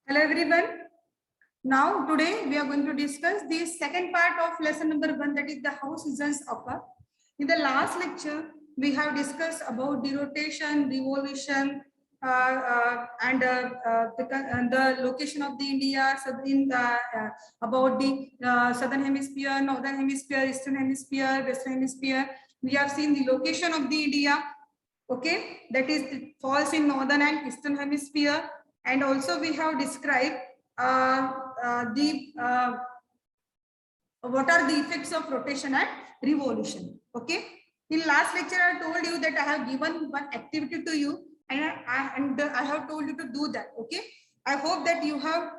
Hello everyone. Now today we are going to discuss the second part of lesson number 1, that is the how seasons occur. In the last lecture we have discussed about the rotation, revolution, and the location of the India, about the southern hemisphere, northern hemisphere, eastern hemisphere, western hemisphere. We have seen the location of the India. Okay, that is it falls in northern and eastern hemisphere. And also we have described what are the effects of rotation and revolution. Okay, in last lecture I told you that I have given one activity to you, and I have told you to do that. Okay, I hope that you have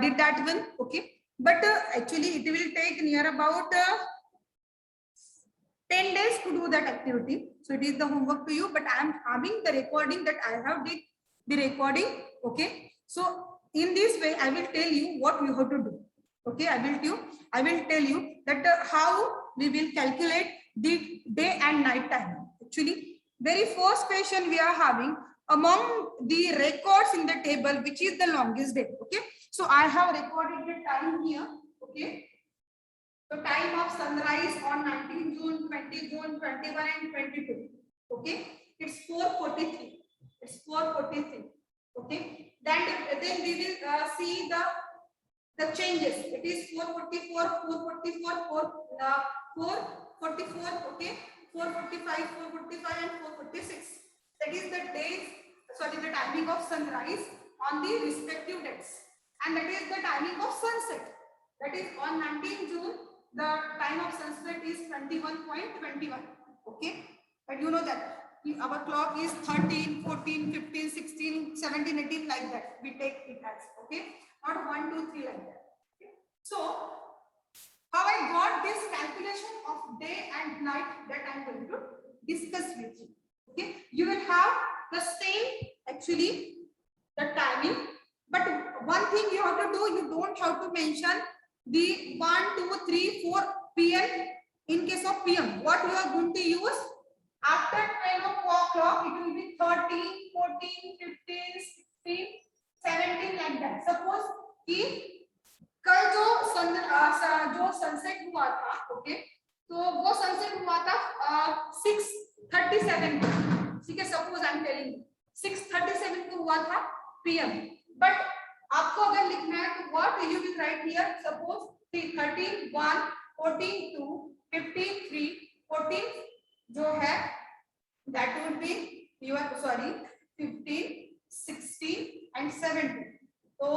did that one. Okay, but actually it will take near about 10 days to do that activity. So it is the homework to you, but I am having the recording that I have did the recording. Okay, so in this way I will tell you what you have to do. Okay, I will tell you that how we will calculate the day and night time. Actually, very first question we are having, among the records in the table, which is the longest day. Okay, so I have recorded the time here. Okay, so time of sunrise on 19 June, 20 June, 21 and 22. Okay, it's 4:43. It's 4:43. Okay, then we will see the changes. It is 4:44, 4:44, 4:44. Okay, 4:45, 4:45 and 4:46. That is the days. Sorry, the timing of sunrise on the respective dates, and that is the timing of sunset. That is on 19 June. The time of sunset is 21:21. Okay, but you know that our clock is 13, 14, 15, 16, 17, 18 like that. We take it as, okay, not 1, 2, 3 like that. Okay. So how I got this calculation of day and night, that I am going to discuss with you. Okay, you will have the same actually the timing, but one thing you have to do, you don't have to mention the 1, 2, 3, 4 p.m. in case of p.m. What you are going to use after 12 o'clock, it will be 13, 14, 15, 16, 17 like that. Suppose कि कल जो sunset हुआ था, okay, तो वो sunset हुआ था 6:37 को. ठीक है, सपोज आई एम टेलिंग 6:37 को हुआ था पीएम. बट आपको अगर लिखना है तो what you will write here. Suppose 13, 1, 14, 2, 15, 3, 14 जो है that would be your 15, 16 and 17. तो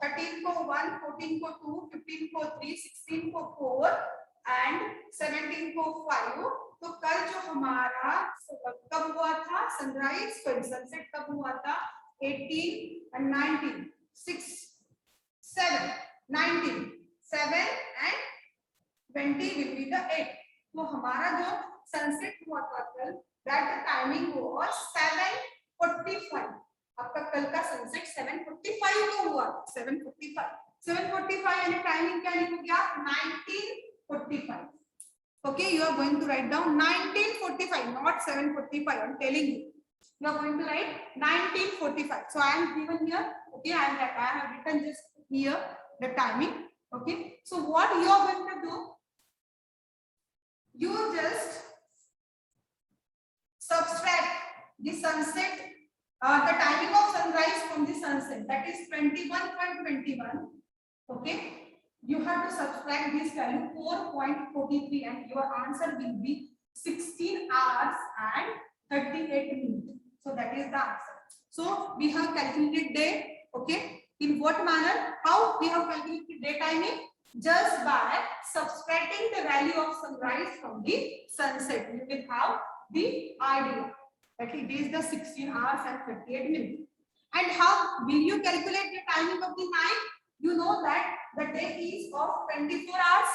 13 को 1, 14 को 2, 15 को 3, 16 को 4 and 17 को 5. तो कल जो हमारा कब हुआ था सनराइज, सनसेट कब हुआ था 18 and 19, 6, 7, 19, 7 and 20 will be the 8. तो हमारा जो सनसेट हुआ था कल, that timing was 7:45. आपका कल का सनसेट 7:45 को हुआ. 7:45 यानी टाइमिंग क्या लिखोगे आप 19:45. Okay, you are going to write down 19:45, not 7:45. I'm telling you. You are going to write 19:45. So I am given here. Okay, I have written just here the timing. Okay, so what you are going to do? You just subtract the sunset, the timing of sunrise from the sunset. That is 21:21. Okay, you have to subtract this value 4:43, and your answer will be 16 hours and 38 minutes. So that is the answer. So we have calculated day. Okay, in what manner? How we have calculated day timing? Just by subtracting the value of sunrise from the sunset, you will have the idea that it is the 16 hours and 38 minutes. And how will you calculate the timing of the night? You know that the day is of 24 hours.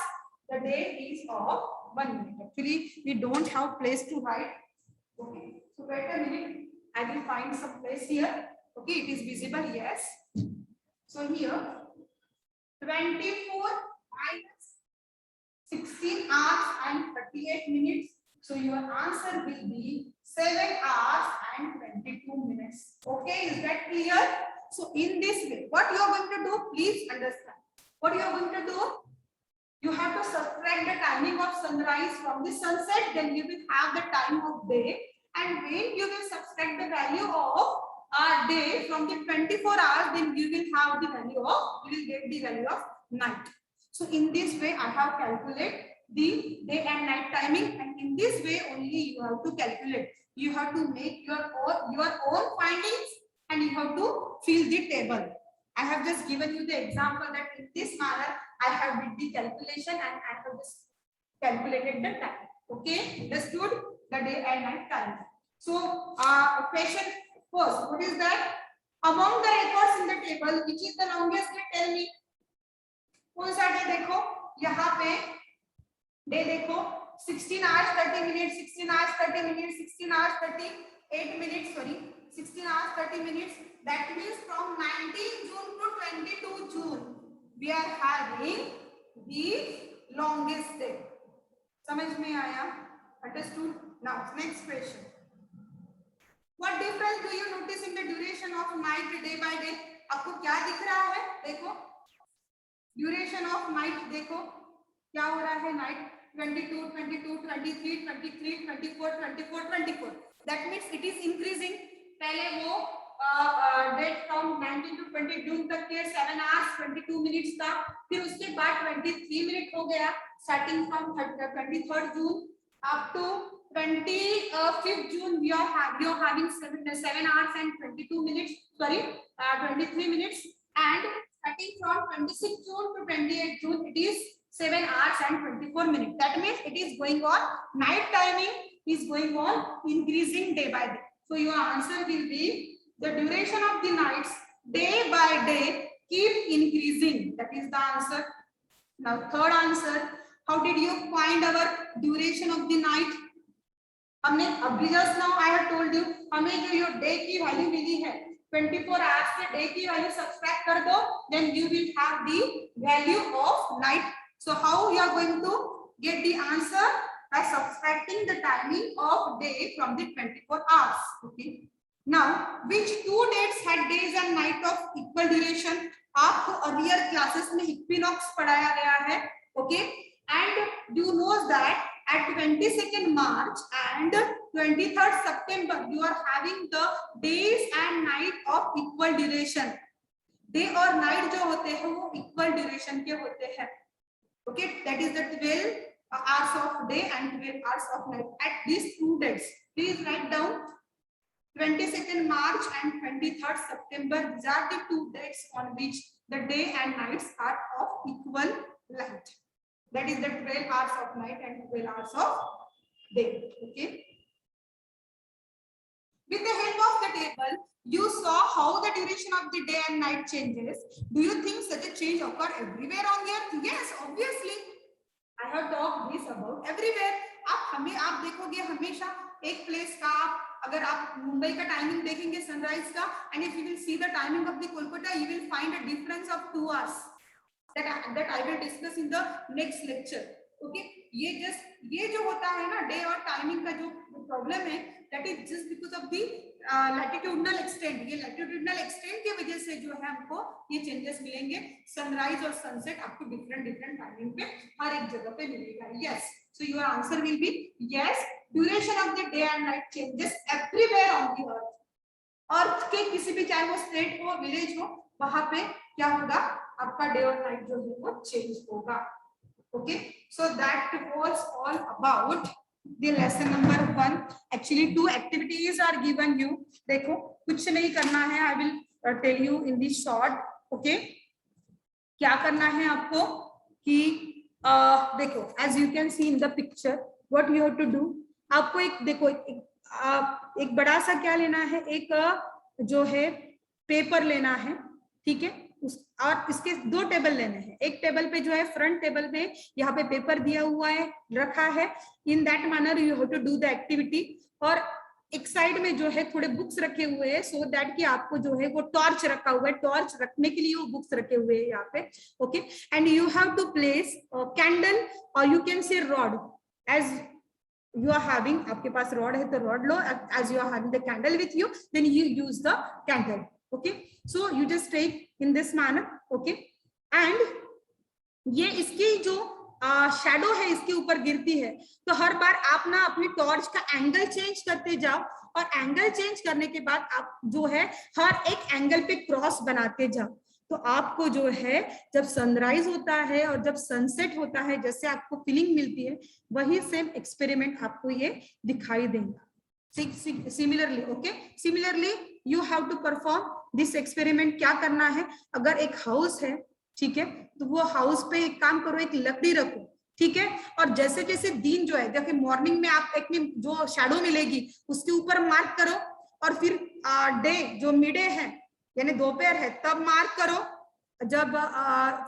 The day is of 1 minute. Actually, we don't have place to write. Okay, so wait a minute. I will find some place here. Okay, it is visible. Yes. So here 24 minus 16 hours and 38 minutes. So your answer will be 7 hours and 22 minutes. Okay, is that clear? So in this way, what you are going to do, please understand. What you are going to do, you have to subtract the timing of sunrise from the sunset, then you will have the time of day. And when you will subtract the value of day from the 24 hours, then you will have the value of, you will get the value of night. So in this way, I have calculated the day and night timing, and in this way only you have to calculate. You have to make your own findings, and you have to fill the table. I have just given you the example that in this manner I have did the calculation and I have just calculated the time. Okay, understood the day and night time. So question first, what is that? Among the records in the table, which is the longest day? Tell me. कौन सा day देखो, यहाँ पे day देखो 16 hours 30 minutes, 16 hours 30 minutes, 16 hours 38 minutes, sorry, 16 hours 30 minutes. That means from 19 June to 22 June we are having the longest day. समझ में आया? Understood? Now next question. What difference do you notice in the duration of night day by day? आपको क्या दिख रहा है? देखो duration of night, देखो क्या हो रहा है, night 22, 22, 23, 23, 24, 24, 24. That means it is increasing. पहले वो डेट फ्रॉम 19 to 20 जून तक के 7 hours 22 minutes था, फिर उसके बाद 23 मिनट हो गया starting from 23rd June up to 25th June. We are having 7 hours and 22 minutes, sorry, 23 minutes, and starting from 26th June to 28th June, it is 7 hours and 24 minutes. That means it is going on, night timing is going on increasing day by day. So your answer will be the duration of the nights day by day keep increasing. That is the answer. Now third answer, how did you find our duration of the night? हमने अभी just now I have told you, हमें जो ये day की value मिली है 24 hours से day की value subtract कर दो, then you will have the value of night. So how you are going to get the answer? By subtracting the timing of day from the 24 hours. Okay. Now, which two dates had days and night of equal duration? आपको earlier classes में equinox पढ़ाया गया है. Okay. And you know that at 22nd March and 23rd September, you are having the days and night of equal duration. Day और night जो होते हैं वो equal duration के होते हैं. Okay, that is the 12 hours of day and 12 hours of night. At these two dates, please write down 22nd March and 23rd September. These are the two dates on which the day and nights are of equal length. That is the 12 hours of night and 12 hours of day. Okay. With the help of the table, you saw how the duration of the day and night changes. Do you think such a change occur everywhere on the earth? Yes, obviously. I have talked this about everywhere. आप देखोगे हमेशा एक place का, अगर आप मुंबई का timing देखेंगे sunrise का, and if you will see the timing of the Kolkata, you will find a difference of 2 hours. That I will discuss in the next lecture. Okay, ये जो होता है ना डे और टाइमिंग का जो प्रॉब्लम है, that is just because of the latitudinal extent. ये latitudinal extent की वजह से जो है हमको ये चेंजेस मिलेंगे. सनराइज और सनसेट आपको डिफरेंट टाइमिंग पे हर एक जगह पे मिलेगा. Yes, so your answer will be yes. Duration of the day and night changes everywhere on the earth. अर्थ के किसी भी, चाहे वो स्टेट हो, विलेज हो, वहां पे क्या होगा, आपका डे और नाइट जो है वो चेंज होगा. Okay, so that was all about the lesson number 1. Actually 2 activities are given you. देखो कुछ नहीं करना है, I will tell you in this short. Okay, क्या करना है आपको कि देखो, as you can see in the picture, what you have to do. आपको एक देखो एक बड़ा सा क्या लेना है, एक जो है पेपर लेना है. ठीक है, और इसके 2 टेबल लेने हैं. एक टेबल पे जो है फ्रंट टेबल पे यहाँ पे पेपर दिया हुआ है, रखा है. In that manner you have to do the activity. और एक साइड में जो है थोड़े बुक्स रखे हुए हैं, सो दैट कि आपको जो है वो टॉर्च रखा हुआ है, टॉर्च रखने के लिए वो बुक्स रखे हुए हैं यहाँ पे. Okay, and you have to place candle और you can say rod. As you are having, आपके पास रॉड है तो रॉड लो. as you are having the candle with you, then you use the candle. Okay. So you just take in this manner. Okay. And ये इसकी जो shadow है इसके ऊपर गिरती है, तो हर बार आप ना अपनी टॉर्च का एंगल चेंज करते जाओ, और एंगल चेंज करने के बाद आप जो है हर एक एंगल पे क्रॉस बनाते जाओ. तो आपको जो है जब सनराइज होता है और जब सनसेट होता है, जैसे आपको फीलिंग मिलती है, वही सेम एक्सपेरिमेंट आपको ये दिखाई देगा. Similarly, okay, similarly you have to perform this experiment. क्या करना है, अगर एक हाउस है, ठीक है, तो वो हाउस पे एक काम करो, एक लकड़ी रखो, ठीक है, और जैसे जैसे दिन जो है, देखिए मॉर्निंग में आप एक में जो शैडो मिलेगी उसके ऊपर मार्क करो, और फिर डे जो मिडे है यानी दोपहर है तब मार्क करो, जब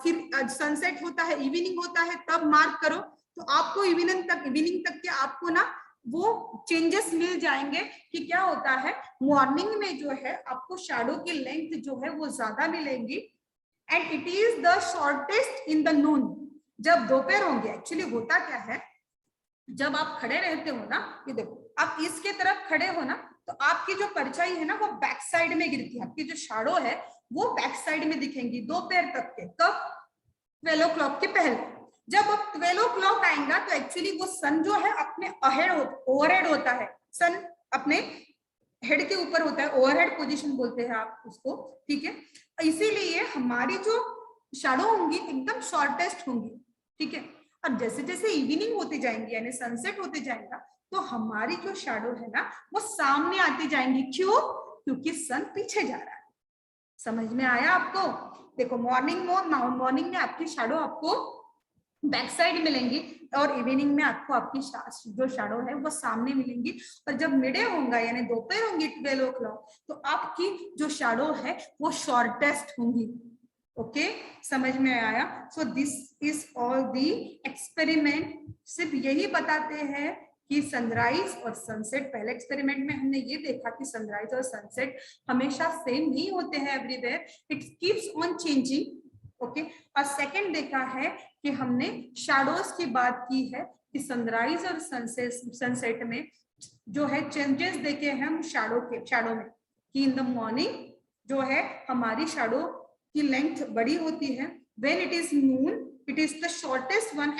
फिर सनसेट होता है, इवनिंग होता है, तब मार्क करो. तो आपको इवनिंग तक के आपको ना वो चेंजेस मिल जाएंगे कि क्या होता है. मॉर्निंग में जो है आपको शैडो की लेंथ जो है वो ज्यादा मिलेंगी, and it is the shortest in the noon. जब दोपहर होंगे, एक्चुअली होता क्या है, जब आप खड़े रहते हो ना, ये देखो आप इसके तरफ खड़े हो ना, तो आपकी जो परछाई है ना वो बैक साइड में गिरती है, आपकी जो शैडो है वो बैक साइड में दिखेंगी दोपहर तक के. कब? 12 o'clock के पहले. जब अब 12 o'clock आएगा तो एक्चुअली वो सन जो है अपने ओवरहेड होता है. सन अपने हेड के ऊपर होता है, ओवरहेड पोजीशन बोलते हैं आप उसको, ठीक है. इसीलिए हमारी जो शैडो होंगी एकदम शॉर्टेस्ट होंगी, ठीक है. और जैसे जैसे इवनिंग होती जाएंगी यानी सनसेट होते जाएगा, तो हमारी जो शैडो है ना वो सामने आती जाएंगी. क्यों? क्योंकि सन पीछे जा रहा है. समझ में आया आपको? देखो मॉर्निंग में आपकी शैडो आपको बैक साइड मिलेंगी, और इवनिंग में आपको आपकी जो शैडो है वो सामने मिलेंगी. और जब मिडे होगा यानी दोपहर होंगी 12 o'clock, तो आपकी जो शैडो है वो शॉर्टेस्ट होंगी. ओके, समझ में आया? So this is all the experiment. सिर्फ यही बताते हैं कि सनराइज और सनसेट, पहले एक्सपेरिमेंट में हमने ये देखा कि सनराइज और सनसेट हमेशा सेम नहीं होते हैं everywhere, it keeps on changing. Okay, और सेकंड देखा है कि हमने शैडोज की बात की है कि सनराइज और सनसेट में जो है चेंजेस देखे हैं हम शैडो में, कि इन द मॉर्निंग जो है हमारी शैडो की लेंथ बड़ी होती है, when it is noon it is the shortest one,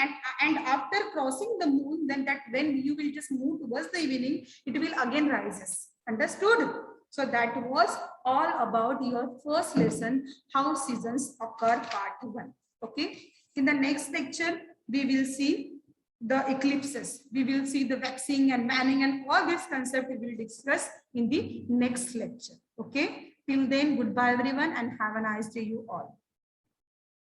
and after crossing the moon, then that when you will just move towards the evening, it will again rises. Understood? So that was all about your first lesson, how seasons occur, part 1. Okay, in the next lecture we will see the eclipses, we will see the waxing and waning, and all this concept we will discuss in the next lecture. Okay, till then, goodbye everyone, and have a nice day you all.